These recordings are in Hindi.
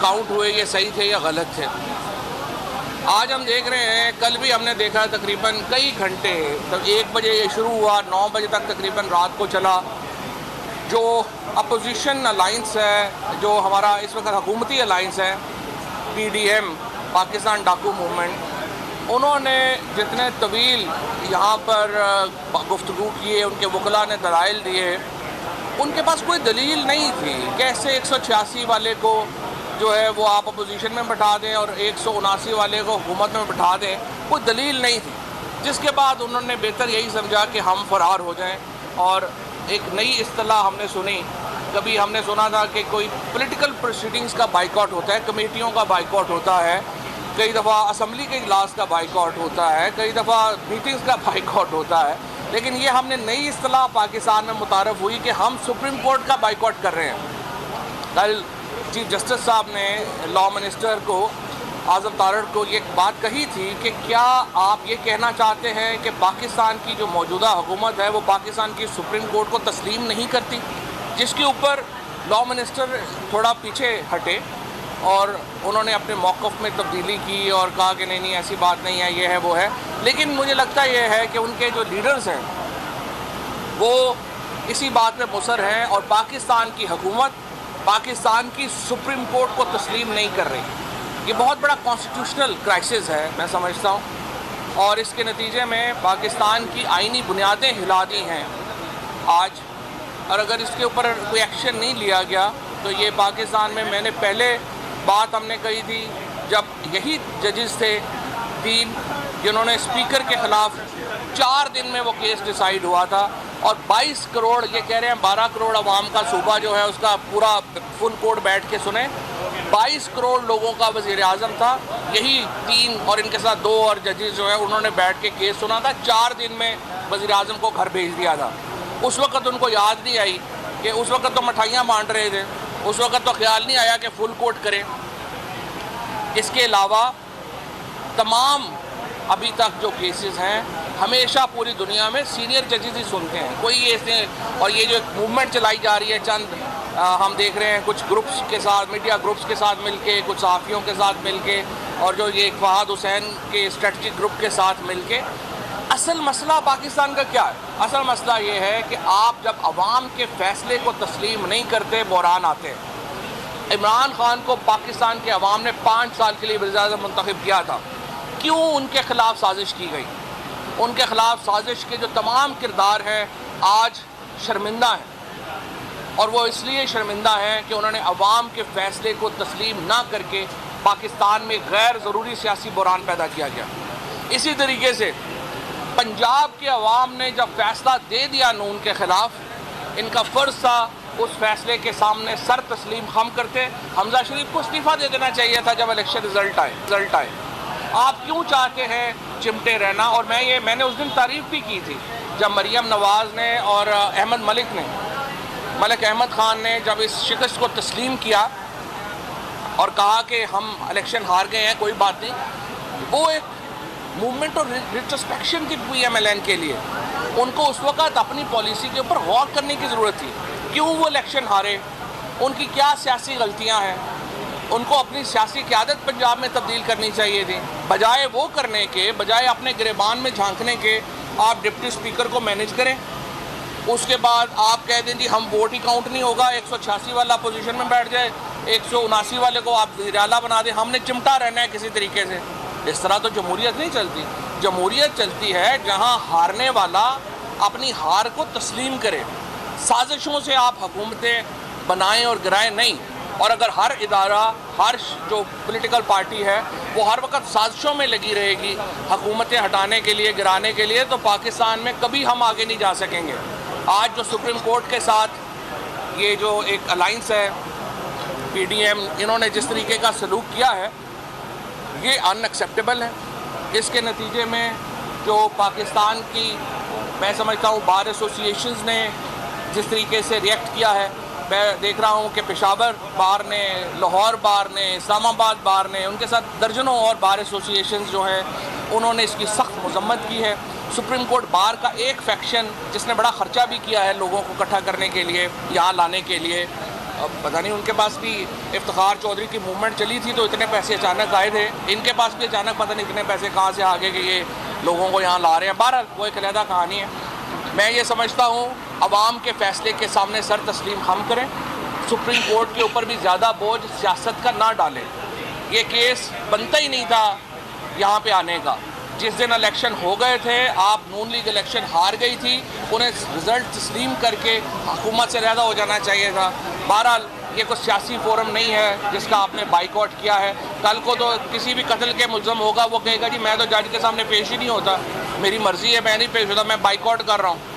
काउंट हुए ये सही थे या गलत थे। आज हम देख रहे हैं, कल भी हमने देखा तकरीबन कई घंटे, तब 1 बजे ये शुरू हुआ, 9 बजे तक तकरीबन रात को चला। जो अपोजिशन अलाइंस है, जो हमारा इस वक्त हुकूमती अलाइंस है, PDM पाकिस्तान डाकू मूवमेंट, उन्होंने जितने तवील यहाँ पर गुफ्तगू किए, उनके वकला ने दलाइल दिए, उनके पास कोई दलील नहीं थी। कैसे 186 वाले को जो है वो आप अपोजिशन में बैठा दें और 179 वाले को हुकूमत में बैठा दें, कोई दलील नहीं थी। जिसके बाद उन्होंने बेहतर यही समझा कि हम फरार हो जाएं। और एक नई इस्तिलाह हमने सुनी, कभी हमने सुना था कि कोई पॉलिटिकल प्रोसीडिंग्स का बाइकआउट होता है, कमेटियों का बाइकआउट होता है, कई दफ़ा असम्बली के इजलास का बाइकआउट होता है, कई दफ़ा मीटिंग्स का बाइकआउट होता है। लेकिन ये हमने नई इस्तिलाह पाकिस्तान में मुतारफ़ हुई कि हम सुप्रीम कोर्ट का बाइकआउट कर रहे हैं। कल चीफ जस्टिस साहब ने लॉ मिनिस्टर को, आज़म तारड़ को, ये बात कही थी कि क्या आप ये कहना चाहते हैं कि पाकिस्तान की जो मौजूदा हुकूमत है वो पाकिस्तान की सुप्रीम कोर्ट को तस्लीम नहीं करती, जिसके ऊपर लॉ मिनिस्टर थोड़ा पीछे हटे और उन्होंने अपने मौक़िफ़ में तब्दीली की और कहा कि नहीं ऐसी बात नहीं है, ये है वो है। लेकिन मुझे लगता ये है कि उनके जो लीडर्स हैं वो इसी बात में मुसर हैं और पाकिस्तान की हुकूमत पाकिस्तान की सुप्रीम कोर्ट को तस्लीम नहीं कर रही। ये बहुत बड़ा कॉन्स्टिट्यूशनल क्राइसिस है, मैं समझता हूँ, और इसके नतीजे में पाकिस्तान की आइनी बुनियादें हिला दी हैं आज। और अगर इसके ऊपर कोई एक्शन नहीं लिया गया तो ये पाकिस्तान में, मैंने पहले बात हमने कही थी जब यही जजेस थे 3 जिन्होंने स्पीकर के ख़िलाफ़ 4 दिन में वो केस डिसाइड हुआ था और 22 करोड़, ये कह रहे हैं 12 करोड़ अवाम का सूबा जो है उसका पूरा फुल कोर्ट बैठ के सुने, 22 करोड़ लोगों का वज़ीर आज़म था, यही 3 और इनके साथ 2 और जजेस जो है उन्होंने बैठ के केस सुना था। 4 दिन में वज़ीर आज़म को घर भेज दिया था। उस वक़्त उनको याद नहीं आई कि उस वक़्त तो मिठाइयाँ बांट रहे थे, उस वक़्त तो ख्याल नहीं आया कि फुल कोर्ट करें। इसके अलावा तमाम अभी तक जो केसेस हैं हमेशा पूरी दुनिया में सीनियर जजेस ही सुनते हैं, कोई ऐसे, और ये जो मूवमेंट चलाई जा रही है चंद हम देख रहे हैं कुछ ग्रुप्स के साथ, मीडिया ग्रुप्स के साथ मिलके, कुछ सहाफ़ियों के साथ मिलके, और जो ये फहाद हुसैन के स्ट्रेटजिक ग्रुप के साथ मिलके। असल मसला पाकिस्तान का क्या है? असल मसला ये है कि आप जब अवाम के फ़ैसले को तस्लीम नहीं करते, बहरान आते हैं। इमरान खान को पाकिस्तान के अवाम ने 5 साल के लिए वज़ीर-ए-आज़म मुंतखब किया था। क्यों उनके ख़िलाफ़ साजिश की गई? उनके ख़िलाफ़ साजिश के जो तमाम किरदार हैं आज शर्मिंदा हैं, और वो इसलिए शर्मिंदा हैं कि उन्होंने अवाम के फ़ैसले को तस्लीम ना करके पाकिस्तान में गैर ज़रूरी सियासी बहरान पैदा किया गया। इसी तरीके से पंजाब के अवाम ने जब फ़ैसला दे दिया नून के ख़िलाफ़, इनका फ़र्ज़ था उस फैसले के सामने सर तस्लीम हम करते। हमजा शरीफ को इस्तीफ़ा दे देना चाहिए था जब इलेक्शन रिज़ल्ट आए। आप क्यों चाहते हैं चिमटे रहना? और मैंने उस दिन तारीफ़ भी की थी जब मरियम नवाज़ ने और मलिक अहमद ख़ान ने जब इस शिकस्त को तस्लीम किया और कहा कि हम इलेक्शन हार गए हैं, कोई बात नहीं। वो एक मूवमेंट और रिट्रोस्पेक्शन की PMLN के लिए उनको उस वक़्त अपनी पॉलिसी के ऊपर गौर करने की ज़रूरत थी। क्यों वो इलेक्शन हारे, उनकी क्या सियासी गलतियां हैं, उनको अपनी सियासी क़यादत पंजाब में तब्दील करनी चाहिए थी। बजाय वो करने के, बजाय अपने गिरेबान में झांकने के, आप डिप्टी स्पीकर को मैनेज करें। उसके बाद आप कह दें जी हम वोट ही काउंट नहीं होगा, 186 वाला पोजीशन में बैठ जाए, 179 वाले को आप वज़ीर आला बना दें, हमने चिमटा रहना है किसी तरीके से। इस तरह तो जमहूरियत नहीं चलती। जमहूरियत चलती है जहाँ हारने वाला अपनी हार को तस्लीम करे। साजिशों से आप हुकूमतें बनाएं और गिराएं नहीं। और अगर हर इदारा, हर जो पॉलिटिकल पार्टी है वो हर वक्त साजिशों में लगी रहेगी हुकूमतें हटाने के लिए, गिराने के लिए, तो पाकिस्तान में कभी हम आगे नहीं जा सकेंगे। आज जो सुप्रीम कोर्ट के साथ ये जो एक अलाइंस है PDM, इन्होंने जिस तरीके का सलूक किया है ये अनएक्सेप्टेबल है। इसके नतीजे में जो पाकिस्तान की, मैं समझता हूँ बार एसोसिएशंस ने जिस तरीके से रिएक्ट किया है, मैं देख रहा हूँ कि पेशावर बार ने, लाहौर बार ने, इस्लामाबाद बार ने, उनके साथ दर्जनों और बार एसोसिएशंस जो हैं उन्होंने इसकी सख्त मजम्मत की है। सुप्रीम कोर्ट बार का एक फैक्शन जिसने बड़ा ख़र्चा भी किया है लोगों को इकट्ठा करने के लिए, यहाँ लाने के लिए, अब पता नहीं उनके पास भी इफ्तिखार चौधरी की मूवमेंट चली थी तो इतने पैसे अचानक आए थे, इनके पास भी अचानक पता नहीं इतने पैसे कहाँ से आ गए कि ये लोगों को यहाँ ला रहे हैं। बहरहाल वो एक अलहदा कहानी है। मैं ये समझता हूँ अवाम के फ़ैसले के सामने सर तस्लीम हम करें, सुप्रीम कोर्ट के ऊपर भी ज़्यादा बोझ सियासत का ना डालें। ये केस बनता ही नहीं था यहाँ पे आने का। जिस दिन इलेक्शन हो गए थे, आप नून लीग इलेक्शन हार गई थी, उन्हें रिज़ल्ट तस्लीम करके हुकूमत से अलहदा हो जाना चाहिए था। बहरहाल ये कोई सियासी फोरम नहीं है जिसका आपने बाइकआउट किया है। कल को तो किसी भी कत्ल के मुल्ज़म होगा, वो कहेगा जी मैं तो जज के सामने पेश ही नहीं होता, मेरी मर्ज़ी है, मैं नहीं पेश होता, मैं बाइकआउट कर रहा हूँ।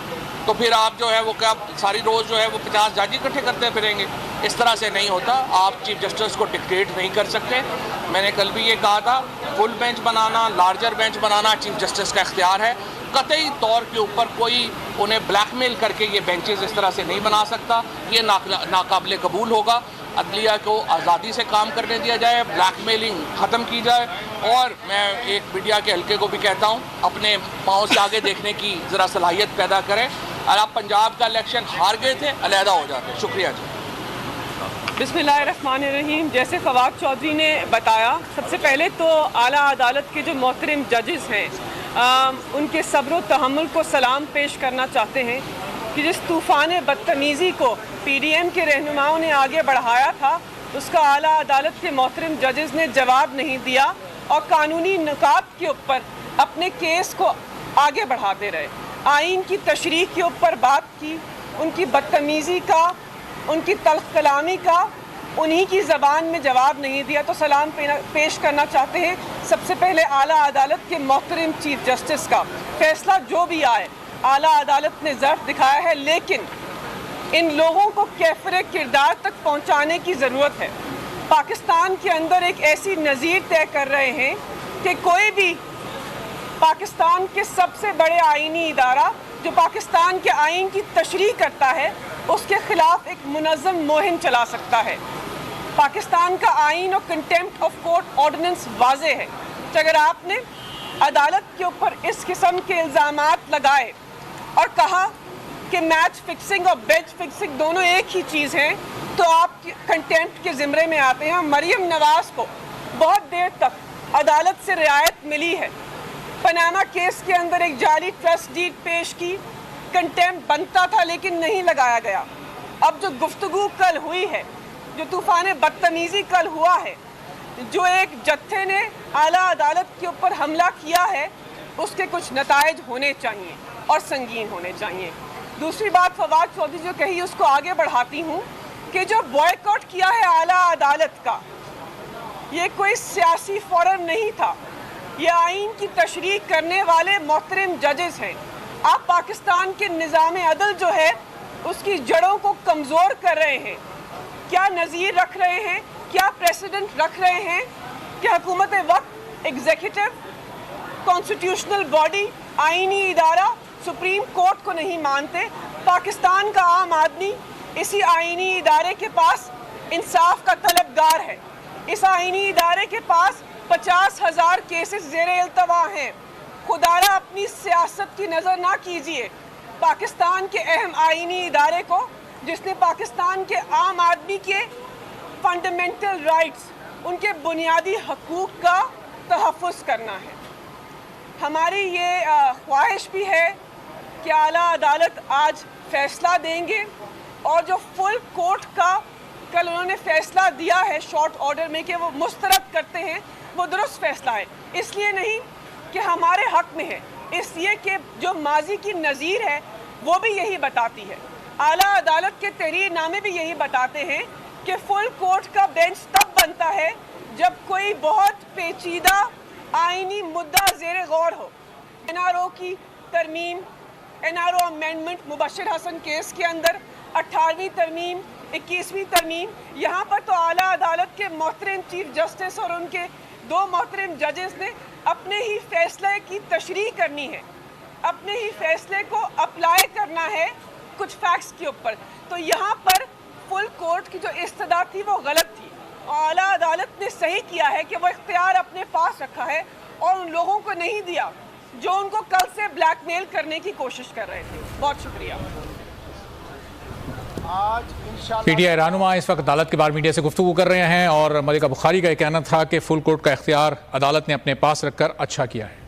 तो फिर आप जो है वो क्या सारी रोज़ जो है वो 50 जज इकट्ठे करते फिरेंगे? इस तरह से नहीं होता। आप चीफ जस्टिस को डिक्टेट नहीं कर सकते। मैंने कल भी ये कहा था, फुल बेंच बनाना, लार्जर बेंच बनाना चीफ जस्टिस का इख्तियार है। कतई तौर के ऊपर कोई उन्हें ब्लैकमेल करके ये बेंचेस इस तरह से नहीं बना सकता। ये नाकाबिले कबूल होगा। अदलिया को आज़ादी से काम करने दिया जाए, ब्लैकमेलिंग ख़त्म की जाए। और मैं एक मीडिया के हल्के को भी कहता हूँ, अपने पाँव से आगे देखने की ज़रा सलाहियत पैदा करें। और आप पंजाब का इलेक्शन हार गए थे, अलहदा हो जाते। शुक्रिया जी। बिस्मिल्लाहिर्रहमानिर्रहीम। जैसे फवाद चौधरी ने बताया, सबसे पहले तो आला अदालत के जो मोहतरम जजेस हैं, उनके सब्र व तहम्मुल को सलाम पेश करना चाहते हैं कि जिस तूफ़ान बदतमीज़ी को PDM के रहनुमाओं ने आगे बढ़ाया था, उसका आला अदालत के मोहतरम जजेस ने जवाब नहीं दिया और कानूनी नुकात के ऊपर अपने केस को आगे बढ़ाते रहे। आइन की तशरीह के ऊपर बात की, उनकी बदतमीज़ी का, उनकी तल्ख़ कलामी का उन्हीं की ज़बान में जवाब नहीं दिया। तो सलाम पेश करना चाहते हैं सबसे पहले आला अदालत के मोहतरम चीफ जस्टिस का। फ़ैसला जो भी आए, आला अदालत ने ज़र्फ़ दिखाया है, लेकिन इन लोगों को कैफ़रे किरदार तक पहुँचाने की ज़रूरत है। पाकिस्तान के अंदर एक ऐसी नज़ीर तय कर रहे हैं कि कोई भी पाकिस्तान के सबसे बड़े आइनी इदारा जो पाकिस्तान के आइन की तशरीह करता है, उसके ख़िलाफ़ एक मुनज़्ज़म मुहिम चला सकता है। पाकिस्तान का आइन और कंटेम्प्ट ऑफ कोर्ट ऑर्डिनेंस वाज़े है कि अगर आपने अदालत के ऊपर इस किस्म के इल्ज़ामात लगाए और कहा कि मैच फिक्सिंग और बेंच फिक्सिंग दोनों एक ही चीज़ हैं, तो आप कंटेम्प्ट के ज़िम्रे में आते हैं। मरियम नवाज़ को बहुत देर तक अदालत से रियायत मिली है। पनामा केस के अंदर एक जाली ट्रस्ट डीड पेश की, कंटेम्प्ट बनता था लेकिन नहीं लगाया गया। अब जो गुफ्तगू कल हुई है, जो तूफ़ान बदतमीज़ी कल हुआ है, जो एक जत्थे ने आला अदालत के ऊपर हमला किया है, उसके कुछ नताइज होने चाहिए और संगीन होने चाहिए। दूसरी बात फवाद चौधरी जो कही उसको आगे बढ़ाती हूँ कि जो बॉयकॉट किया है आला अदालत का, ये कोई सियासी फोरम नहीं था, ये आइन की तशरीह करने वाले मोहतरम जजेस हैं। आप पाकिस्तान के निज़ाम अदल जो है उसकी जड़ों को कमज़ोर कर रहे हैं। क्या नज़ीर रख रहे हैं, क्या प्रेसिडेंट रख रहे हैं कि हुकूमत वक्त, एग्जीक्यूटिव, कॉन्स्टिट्यूशनल बॉडी, आइनी इदारा सुप्रीम कोर्ट को नहीं मानते। पाकिस्तान का आम आदमी इसी आइनी इदारे के पास इंसाफ का तलबगार है। इस आइनी इदारे के पास 50,000 केसेस ज़ेरे इल्तवा हैं। खुदारा अपनी सियासत की नज़र ना कीजिए। पाकिस्तान के अहम आइनी इदारे को, जिसने पाकिस्तान के आम आदमी के फंडामेंटल राइट्स, उनके बुनियादी हकूक़ का तहफ़्फ़ुज़ करना है। हमारी ये ख्वाहिश भी है कि आला अदालत आज फ़ैसला देंगे और जो फुल कोर्ट का कल उन्होंने फ़ैसला दिया है शॉर्ट ऑर्डर में कि वो मुस्तरद करते हैं, वो दुरुस्त फ़ैसला है। इसलिए नहीं कि हमारे हक़ में है, इसलिए कि जो माजी की नज़ीर है वो भी यही बताती है। आला अदालत के तहरीर नामे भी यही बताते हैं कि फुल कोर्ट का बेंच तब बनता है जब कोई बहुत पेचीदा आइनी मुद्दा ज़ेरे गौर हो। NRO की तरमीम, NRO amendment, Mubashshir Hasan case के अंदर 18वीं तरमीम, 21वीं तरमीम, यहाँ पर तो आला अदालत के मोहतरम चीफ जस्टिस और उनके 2 मोहतरम जजेस ने अपने ही फैसले की तशरीह करनी है, अपने ही फैसले को अप्लाई करना है कुछ फैक्ट्स के ऊपर। तो यहाँ पर फुल कोर्ट की जो इस्तदा थी वो गलत थी। आला अदालत ने सही किया है कि वो इख्तियार अपने पास रखा है और उन लोगों को नहीं दिया जो उनको कल से ब्लैकमेल करने की कोशिश कर रहे थे। बहुत शुक्रिया। आज PTI रहनुमा इस वक्त अदालत के बाहर मीडिया से गुफ्तगू कर रहे हैं और मलिका बुखारी का यह कहना था कि फुल कोर्ट का इख्तियार अदालत ने अपने पास रखकर अच्छा किया है।